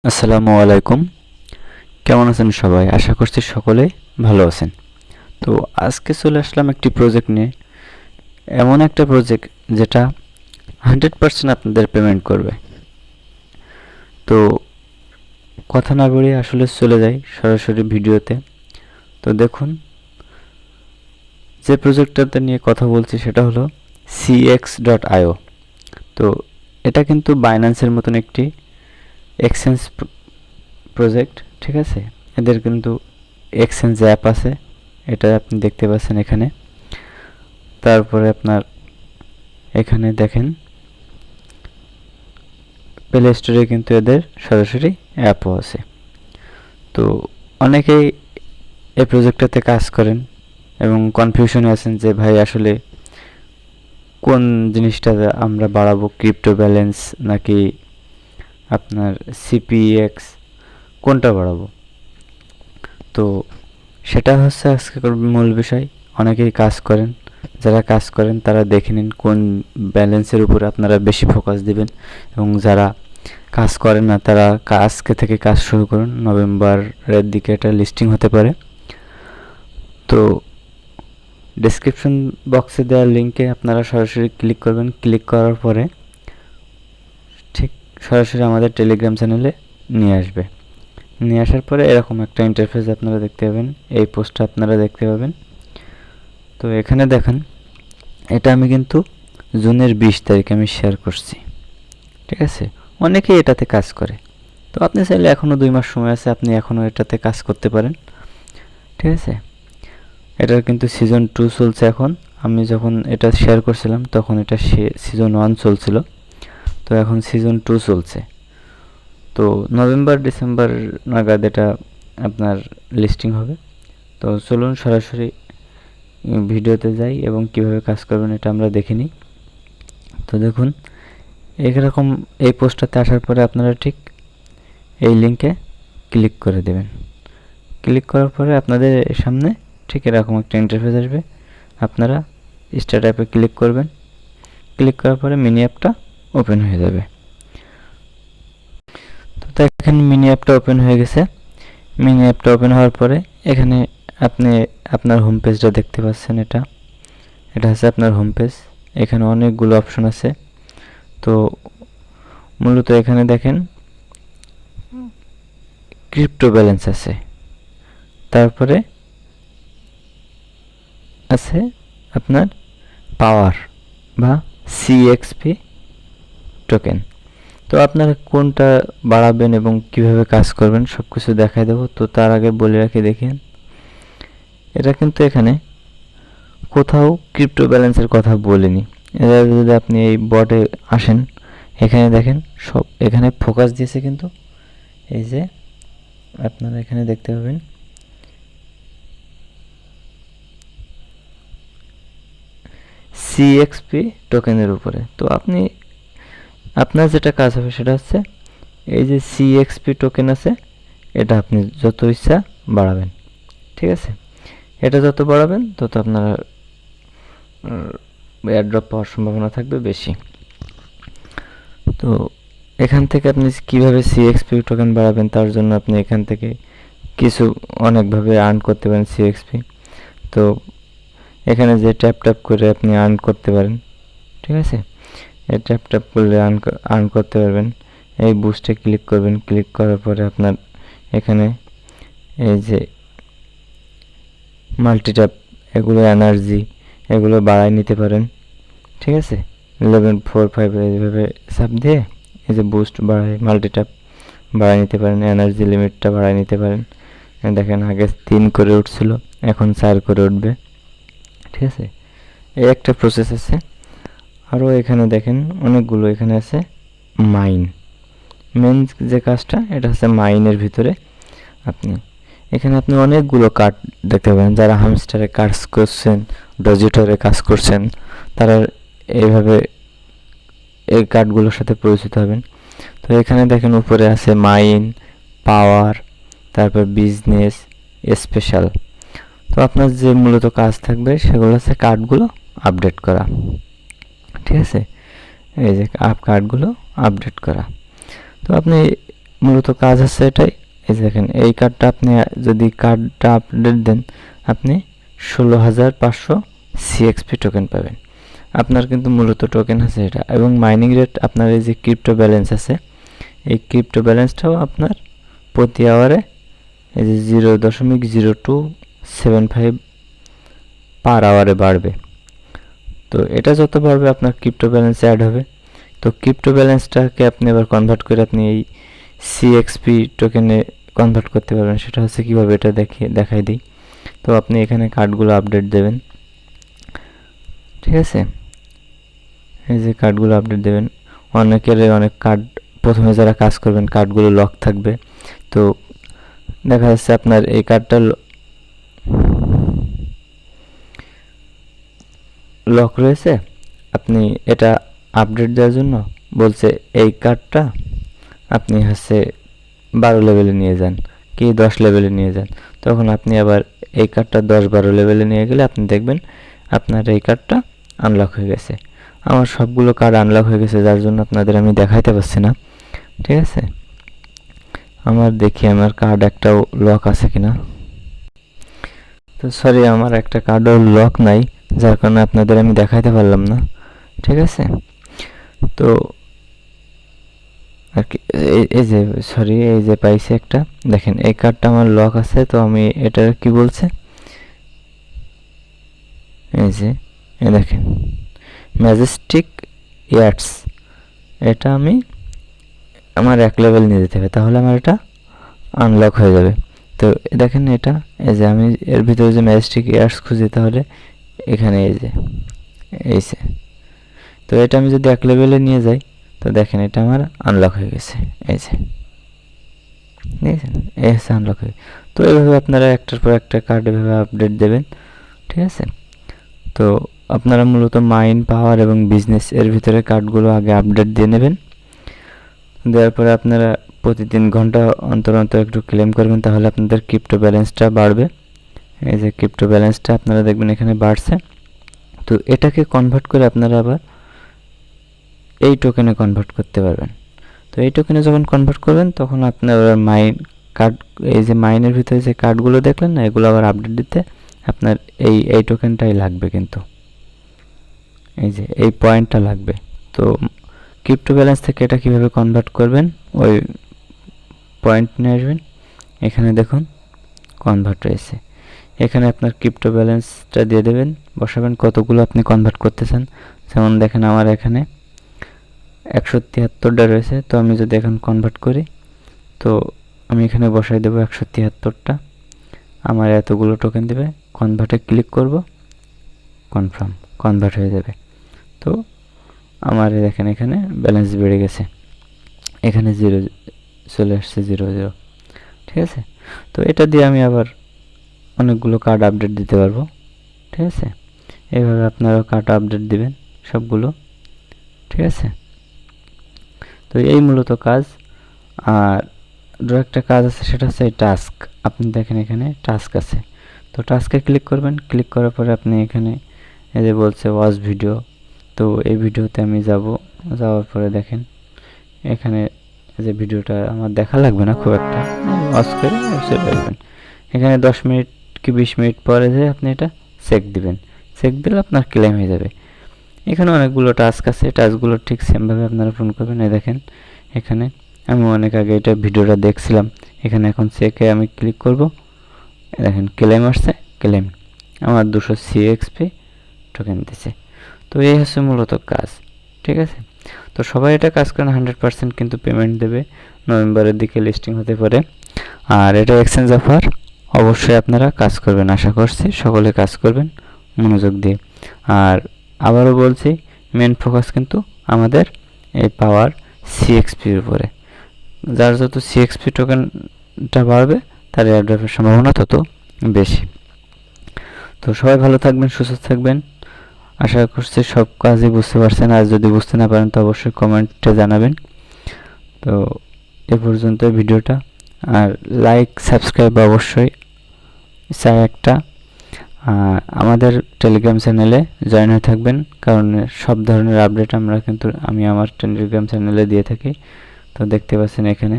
আসসালামু আলাইকুম। কেমন আছেন সবাই? আশা করছি সকলেই ভালো আছেন। তো আজকে চলে আসলাম একটি প্রজেক্ট নিয়ে। এমন একটা প্রজেক্ট যেটা 100% আপনাদের পেমেন্ট করবে। তো কথা না বাড়িয়ে আসলে চলে যাই সরাসরি ভিডিওতে। তো দেখুন, যে প্রজেক্টটাতে নিয়ে কথা বলছি সেটা হলো cx.io। তো এটা কিন্তু বাইন্যান্সের মতন একটি এক্সচেঞ্জ প্রজেক্ট, ঠিক আছে? এদের কিন্তু এক্সচেঞ্জ অ্যাপ আছে, এটা আপনি দেখতে পাচ্ছেন এখানে। তারপরে আপনার এখানে দেখেন প্লে স্টোরে কিন্তু এদের সরাসরি অ্যাপও আছে। তো অনেকেই এই প্রজেক্টটাতে কাজ করেন এবং কনফিউশনে আছেন যে ভাই আসলে কোন জিনিসটা আমরা বাড়াবো, ক্রিপ্টো ব্যালেন্স নাকি আপনার সিপিএক্স, কোনটা বাড়াবো? তো সেটা হচ্ছে আজকের মূল বিষয়। অনেকেই কাজ করেন, যারা কাজ করেন তারা দেখে নিন কোন ব্যালেন্সের উপরে আপনারা বেশি ফোকাস দিবেন, এবং যারা কাজ করেন না তারা আজকে থেকে কাজ শুরু করুন। নভেম্বরের দিকে এটা লিস্টিং হতে পারে। তো ডেসক্রিপশন বক্সে দেওয়া লিঙ্কে আপনারা সরাসরি ক্লিক করবেন। ক্লিক করার পরে ঠিক সরাসরি আমাদের টেলিগ্রাম চ্যানেলে নিয়ে আসবে। নিয়ে আসার পরে এরকম একটা ইন্টারফেস আপনারা দেখতে পাবেন, এই পোস্টটা আপনারা দেখতে পাবেন। তো এখানে দেখেন, এটা আমি কিন্তু জুনের 20 তারিখে আমি শেয়ার করছি, ঠিক আছে? অনেকেই এটাতে কাজ করে। তো আপনি চাইলে এখনও 2 মাস সময় আছে, আপনি এখনও এটাতে কাজ করতে পারেন, ঠিক আছে? এটার কিন্তু সিজন 2 চলছে এখন। আমি যখন এটা শেয়ার করছিলাম তখন এটা সিজন 1 চলছিল। তো এখন সিজন 2 চলছে। তো নভেম্বর ডিসেম্বর নাগাদ এটা আপনার লিস্টিং হবে। তো চলুন সরাসরি ভিডিওতে যাই এবং কিভাবে কাজ করবেন এটা আমরা দেখে নিই। তো দেখুন, এইরকম এই পোস্টটাতে আসার পরে আপনারা ঠিক এই লিঙ্কে ক্লিক করে দেবেন। ক্লিক করার পরে আপনাদের সামনে ঠিক এরকম একটা ইন্টারফেস আসবে। আপনারা স্টার্ট অ্যাপে ক্লিক করবেন। ক্লিক করার পরে মিনি অ্যাপটা ওপেন হয়ে যাবে। তো দেখেন মিনি অ্যাপটা ওপেন হয়ে গেছে। মিনি অ্যাপটা ওপেন হওয়ার পরে এখানে আপনি আপনার হোম পেজটা দেখতে পাচ্ছেন। এটা হচ্ছে আপনার হোম পেজ। এখানে অনেকগুলো অপশন আছে। তো মূলত এখানে দেখেন ক্রিপ্টো ব্যালেন্স আছে, তারপরে আছে আপনার পাওয়ার বা সিএক্সপি টোকেন। তো আপনারা কোনটা বাড়াবেন এবং কিভাবে কাজ করবেন সব কিছু দেখাই দেবো। তো তার আগে বলে রাখি, দেখেন এটা কিন্তু এখানে কোথাও ক্রিপ্টো ব্যালেন্সের কথা বলিনি। এরা যদি আপনি এই বটে আসেন, এখানে দেখেন সব এখানে ফোকাস দিয়েছে কিন্তু এই যে আপনারা এখানে দেখতে পাবেন সিএক্সপি টোকেনের উপরে। তো আপনার যেটা কাজ হবে সেটা হচ্ছে এই যে সিএক্সপি টোকেন আছে, এটা আপনি যত ইচ্ছা বাড়াবেন, ঠিক আছে? এটা যত বাড়াবেন তত আপনার এয়ারড্রপ পাওয়ার সম্ভাবনা থাকবে বেশি। তো এখান থেকে আপনি কিভাবে সিএক্সপি টোকেন বাড়াবেন তার জন্য আপনি এখান থেকে কিছু অনেকভাবে আর্ন করতে পারেন সিএক্সপি। তো এখানে যে ট্যাপ করে আপনি আর্ন করতে পারেন, ঠিক আছে? এই ট্যাপ করলে আর্ন করতে পারবেন। এই বুস্টে ক্লিক করবেন। ক্লিক করার পরে আপনার এখানে এই যে মাল্টিট্যাপ, এগুলো এনার্জি, এগুলো বাড়ায় নিতে পারেন, ঠিক আছে? 11 4 5 এইভাবে চাপ দিয়ে এই যে বুস্ট বাড়ায়, মাল্টিট্যাপ বাড়ায় নিতে পারেন, এনার্জি লিমিটটা বাড়ায় নিতে পারেন। দেখেন আগে 3 করে উঠছিল, এখন 4 করে উঠবে, ঠিক আছে? এই একটা প্রসেস আছে। আরও এখানে দেখেন অনেকগুলো এখানে আছে মাইন। মেন যে কাজটা এটা হচ্ছে মাইনের ভিতরে আপনি অনেকগুলো কার্ড দেখতে পাবেন। যারা হামস্টারে কাজ করছেন, ডজিটরে কাজ করছেন, তারা এইভাবে এই কার্ডগুলোর সাথে পরিচিত হবেন। তো এখানে দেখেন উপরে আছে মাইন, পাওয়ার, তারপর বিজনেস, স্পেশাল। তো আপনার যে মূলত কাজ থাকবে সেগুলো হচ্ছে কার্ডগুলো আপডেট করা, ঠিক আছে? এই যে কার্ডগুলো আপডেট করা। তো আপনি মূলত কাজ হচ্ছে এটাই। এই যে দেখেন, এই কার্ডটা আপনি যদি কার্ডটা আপডেট দেন, আপনি 16,500 সিএক্সপি টোকেন পাবেন। আপনার কিন্তু মূলত টোকেন আছে এটা, এবং মাইনিং রেট আপনার এই যে ক্রিপ্টো ব্যালেন্স আছে, এই ক্রিপ্টো ব্যালেন্সটাও আপনার প্রতি আওয়ারে এই যে 0.0275 পার আওয়ারে বাড়বে। তো এটা যত বাড়বে আপনার ক্রিপ্টো ব্যালেন্স অ্যাড হবে। তো ক্রিপ্টো ব্যালেন্সটাকে আপনি আবার কনভার্ট করে আপনি এই সিএক্সপি টোকেনে কনভার্ট করতে পারবেন। সেটা হচ্ছে কীভাবে, এটা দেখাই দিই। তো আপনি এখানে কার্ডগুলো আপডেট দেবেন, ঠিক আছে। এই যে কার্ডগুলো আপডেট দেবেন। অনেক কার্ড প্রথমে যারা কাজ করবেন কার্ডগুলো লক থাকবে। তো দেখা যাচ্ছে আপনার এই কার্ডটা লক রয়েছে, আপনি এটা আপডেট দেওয়ার জন্য বলছে এই কার্ডটা আপনি হচ্ছে 12 লেভেলে নিয়ে যান কি 10 লেভেলে নিয়ে যান। তখন আপনি আবার এই কার্ডটা 10-12 লেভেলে নিয়ে গেলে আপনি দেখবেন আপনার এই কার্ডটা আনলক হয়ে গেছে। আমার সবগুলো কার্ড আনলক হয়ে গেছে, যার জন্য আপনাদের আমি দেখাইতে পারছি না, ঠিক আছে। দেখি আমার কার্ড একটাও লক আছে কিনা। তো সরি, আমার একটা কার্ডও লক নাই, যার কারণে আপনাদের আমি দেখাইতে পারলাম না, ঠিক আছে। তো আর কি এই যে সরি, এই যে পাইছি একটা, দেখেন এই কার্ডটা আমার লক আছে। তো আমি এটা কি বলছে, এই যে দেখেন ম্যাজেস্টিক ইয়ার্টস, এটা আমি আমার 1 লেভেল নিয়ে যেতে হবে, তাহলে আমার এটা আনলক হয়ে যাবে। তো দেখেন এটা, এই যে আমি এর ভিতরে যে ম্যাজেস্টিক ইয়ার্টস খুঁজি, তাহলে এখানে এই যে তো এটা আমি যদি 1 লেভেলে নিয়ে যাই, তো দেখেন এটা আমার আনলক হয়ে গেছে, এই যে দেখেছেন, এই হচ্ছে আনলক হয়ে। তো এইভাবে আপনারা একটার পর একটা কার্ড এভাবে আপডেট দেবেন, ঠিক আছে। তো আপনারা মূলত মাইন, পাওয়ার এবং বিজনেস এর ভিতরে কার্ডগুলো আগে আপডেট দিয়ে নেবেন। দেওয়ার পরে আপনারা প্রতি 3 ঘন্টা অন্তর অন্তর একটু ক্লেম করবেন, তাহলে আপনাদের ক্রিপ্টো ব্যালেন্সটা বাড়বে। এই যে ক্রিপ্টো ব্যালেন্সটা আপনারা দেখবেন এখানে বাড়ছে। তো এটাকে কনভার্ট করে আপনারা আবার এই টোকেনে কনভার্ট করতে পারবেন। তো এই টোকেনে যখন কনভার্ট করবেন, তখন আপনার মাইন কার্ড, এই যে মাইনের ভিতরে যে কার্ডগুলো দেখলেন না, এগুলো আবার আপডেট দিতে আপনার এই টোকেনটাই লাগবে, কিন্তু এই যে এই পয়েন্টটা লাগবে। তো ক্রিপ্টো ব্যালেন্স থেকে এটা কিভাবে কনভার্ট করবেন, ওই পয়েন্ট নিয়ে আসবেন, এখানে দেখুন কনভার্ট রয়েছে, এখানে আপনার ক্রিপ্টো ব্যালেন্সটা দিয়ে দেবেন, বসাবেন কতগুলো আপনি কনভার্ট করতে চান। যেমন দেখেন আমার এখানে 173টা রয়েছে। তো আমি যদি এখন কনভার্ট করি, তো আমি এখানে বসাই দেবো 173টা, আমার এতগুলো টোকেন দেবে। কনভার্টে ক্লিক করব, কনফার্ম, কনভার্ট হয়ে যাবে। তো আমার দেখেন এখানে ব্যালেন্স বেড়ে গেছে, এখানে 0 চলে আসছে, 0, ঠিক আছে। তো এটা দিয়ে আমি আবার অনেকগুলো কার্ড আপডেট দিতে পারবো, ঠিক আছে। এইভাবে আপনারাও কার্ড আপডেট দিবেন সবগুলো, ঠিক আছে। তো এই মূলত কাজ। আর আরও একটা কাজ আছে, সেটা হচ্ছে এই টাস্ক। আপনি দেখেন এখানে টাস্ক আছে, তো টাস্কে ক্লিক করবেন। ক্লিক করার পরে আপনি এখানে এই যে বলছে ওয়াচ ভিডিও, তো এই ভিডিওতে আমি যাওয়ার পরে দেখেন এখানে যে ভিডিওটা আমার দেখা লাগবে না খুব একটা, ওয়াচ করে চলে আসবেন। এখানে 10 মিনিট কি 20 মিনিট পরে যে আপনি এটা চেক দিবেন, চেক দিলে আপনার ক্লেম হয়ে যাবে। এখানে অনেকগুলো টাস্ক আছে, টাস্কগুলো ঠিক সেমভাবে আপনারা পূরণ করবেন। এই দেখেন এখানে আমি অনেক আগে এটা ভিডিওটা দেখছিলাম, এখানে এখন চেকে আমি ক্লিক করব, দেখেন ক্লেম আসছে, ক্লেম আমার 200 সিএক্সপি টোকেন দিছে। তো এই হচ্ছে মূলত কাজ, ঠিক আছে। তো সবাই এটা কাজ করেন, 100% কিন্তু পেমেন্ট দেবে, নভেম্বরের দিকে লিস্টিং হতে পারে। আর এটা এক্সচেঞ্জ অফার, অবশ্যই আপনারা কাজ করবেন, আশা করছি সকলে কাজ করবেন মনোযোগ দিয়ে। আর আবারও বলছি, মেন ফোকাস কিন্তু আমাদের এই পাওয়ার সিএক্সপির উপরে। যার যত সিএক্সপি টোকেনটা বাড়বে, তার এয়ারড্রপের সম্ভাবনা তত বেশি। তো সবাই ভালো থাকবেন, সুস্থ থাকবেন, আশা করছি সব কাজই বুঝতে পারছেন। আর যদি বুঝতে না পারেন তো অবশ্যই কমেন্টে জানাবেন। তো এ পর্যন্ত ভিডিওটা, আর লাইক সাবস্ক্রাইব অবশ্যই চাই একটা। আর আমাদের টেলিগ্রাম চ্যানেলে জয়েন হয়ে থাকবেন, কারণ সব ধরনের আপডেট আমি আমার টেলিগ্রাম চ্যানেলে দিয়ে থাকি। তো দেখতে পাচ্ছেন এখানে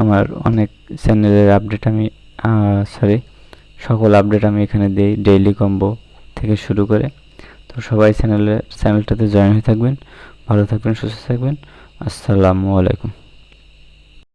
আমার অনেক চ্যানেলের আপডেট আমি সকল আপডেট আমি এখানে দিই, ডেইলি কম্বো থেকে শুরু করে। তো সবাই চ্যানেলটাতে জয়েন হয়ে থাকবেন। ভালো থাকবেন, সুস্থ থাকবেন। আসসালামু আলাইকুম।